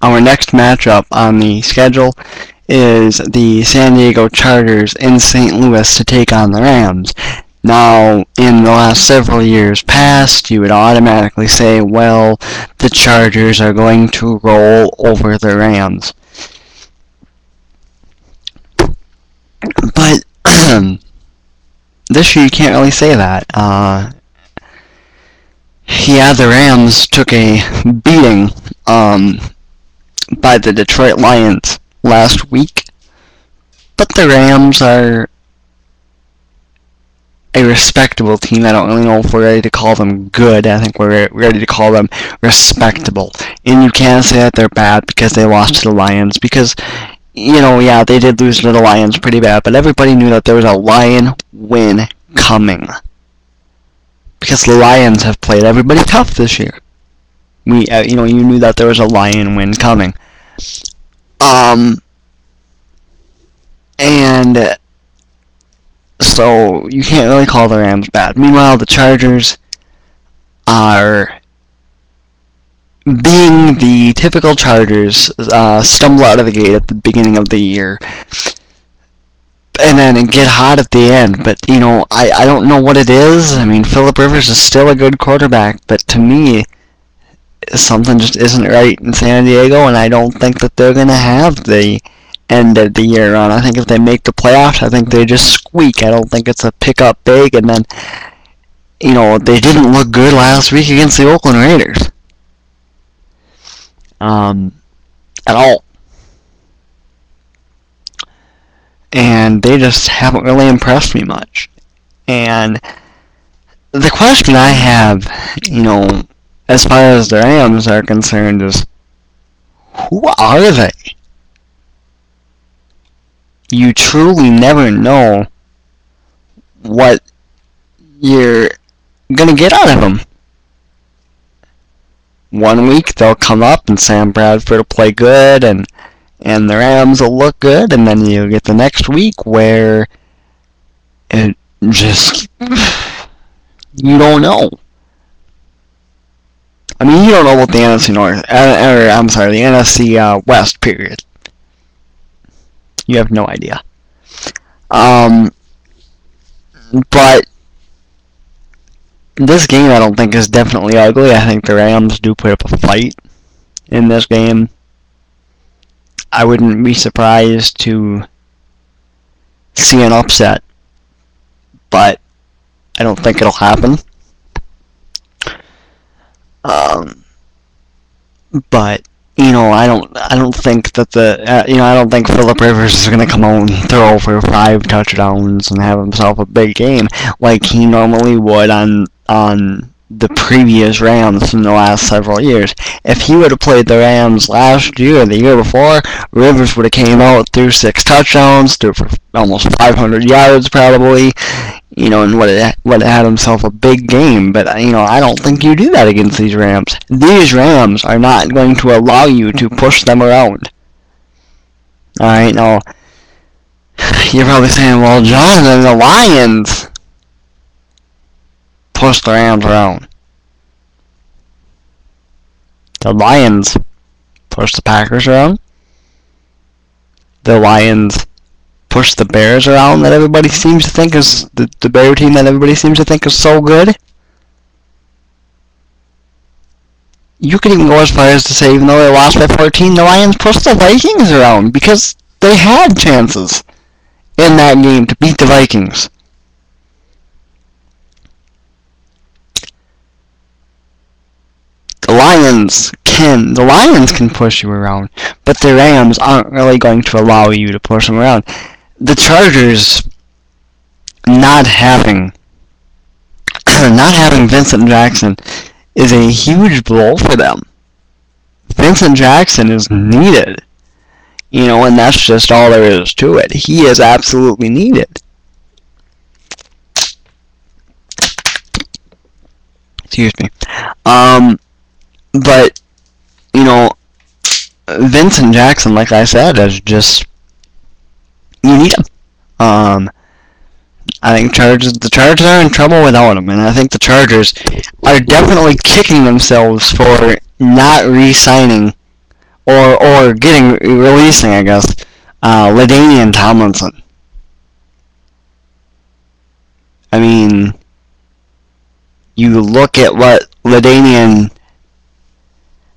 our next matchup on the schedule is the San Diego Chargers in St. Louis to take on the Rams. Now, in the last several years past, you would automatically say, well, the Chargers are going to roll over the Rams. But this year you can't really say that. The Rams took a beating by the Detroit Lions last week, but the Rams are a respectable team. I don't really know if we're ready to call them good. I think we're ready to call them respectable. And you can't say that they're bad because they lost to the Lions, because, they did lose to the Lions pretty bad, but everybody knew that there was a Lion win coming. Because the Lions have played everybody tough this year. You knew that there was a Lion win coming. And so you can't really call the Rams bad. Meanwhile, the Chargers are being the typical Chargers, stumble out of the gate at the beginning of the year, and then get hot at the end. But, I don't know what it is. I mean, Phillip Rivers is still a good quarterback, but to me, something just isn't right in San Diego, and I don't think that they're going to have the end of the year run. I think if they make the playoffs, I think they just squeak. I don't think it's a pick up big, and then, they didn't look good last week against the Oakland Raiders. At all. And they just haven't really impressed me much. And the question I have, as far as the Rams are concerned, is who are they? You truly never know what you're going to get out of them. One week they'll come up and Sam Bradford will play good and the Rams will look good, and then you get the next week where it just, you don't know. I mean, you don't know what the NFC North, the NFC West, period. You have no idea. But this game I don't think is definitely ugly. I think the Rams do put up a fight in this game. I wouldn't be surprised to see an upset, but I don't think it'll happen. But I don't think that I don't think Phillip Rivers is gonna come out and throw for 5 touchdowns and have himself a big game like he normally would on the previous Rams in the last several years. If he would have played the Rams last year or the year before, Rivers would have came out, threw 6 touchdowns, threw for almost 500 yards probably, and would have had himself a big game. But, I don't think you do that against these Rams. These Rams are not going to allow you to push them around. Alright, now, you're probably saying, well, Jonathan, the Lions push the Rams around. The Lions push the Packers around. The Lions push the Bears around that everybody seems to think is the Bear team that everybody seems to think is so good. You could even go as far as to say, even though they lost by 14, the Lions pushed the Vikings around because they had chances in that game to beat the Vikings. The Lions can push you around, but the Rams aren't really going to allow you to push them around. The Chargers not having Vincent Jackson is a huge blow for them. Vincent Jackson is needed, and that's just all there is to it. He is absolutely needed. Excuse me. But, Vincent Jackson, like I said, is just, you need him. I think the Chargers are in trouble without him, and I think the Chargers are definitely kicking themselves for not re-signing or releasing, I guess, LaDainian Tomlinson. I mean, you look at what LaDainian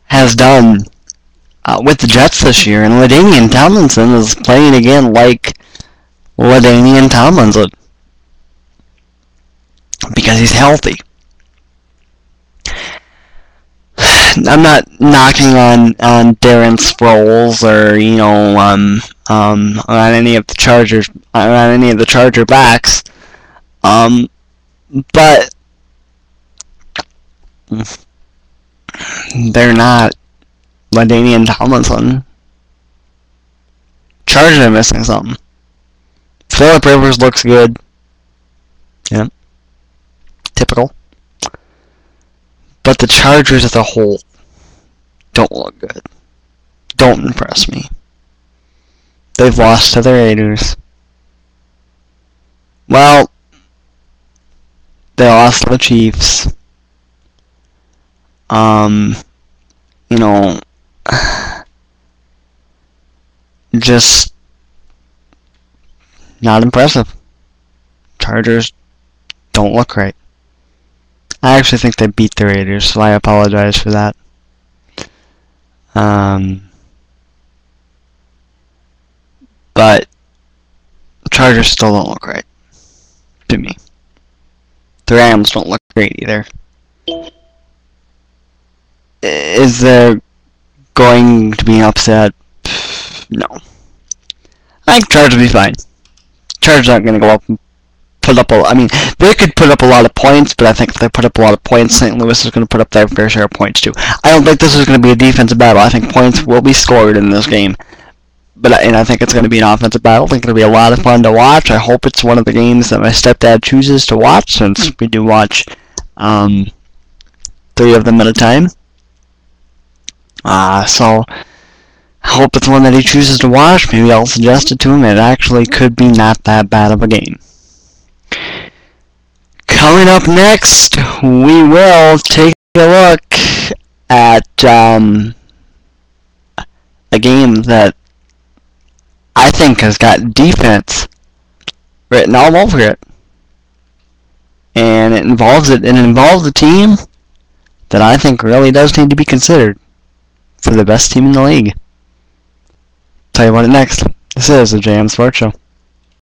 has done with the Jets this year, and LaDainian Tomlinson is playing again like LaDainian Tomlinson because he's healthy. I'm not knocking on Darren Sproles or on any of the Charger backs, but they're not LaDainian Tomlinson. Chargers are missing something. Phillip Rivers looks good. Yeah. Typical. But the Chargers as a whole don't look good. Don't impress me. They've lost to the Raiders. Well, they lost to the Chiefs. Just not impressive. Chargers don't look right. I actually think they beat the Raiders, so I apologize for that. But the Chargers still don't look right to me. The Rams don't look great either. Is there going to be an upset? No. I think Chargers will be fine. Chargers aren't going to go up and put up they could put up a lot of points, but I think if they put up a lot of points, St. Louis is going to put up their fair share of points too. I don't think this is going to be a defensive battle. I think points will be scored in this game. And I think it's going to be an offensive battle. I think it'll be a lot of fun to watch. I hope it's one of the games that my stepdad chooses to watch, since we do watch 3 of them at a time. So I hope it's one that he chooses to watch. Maybe I'll suggest it to him. It actually could be not that bad of a game. Coming up next, we will take a look at a game that I think has got defense written all over it. And it involves a team that I think really does need to be considered for the best team in the league. Tell you about it next. This is the JM Sports Show.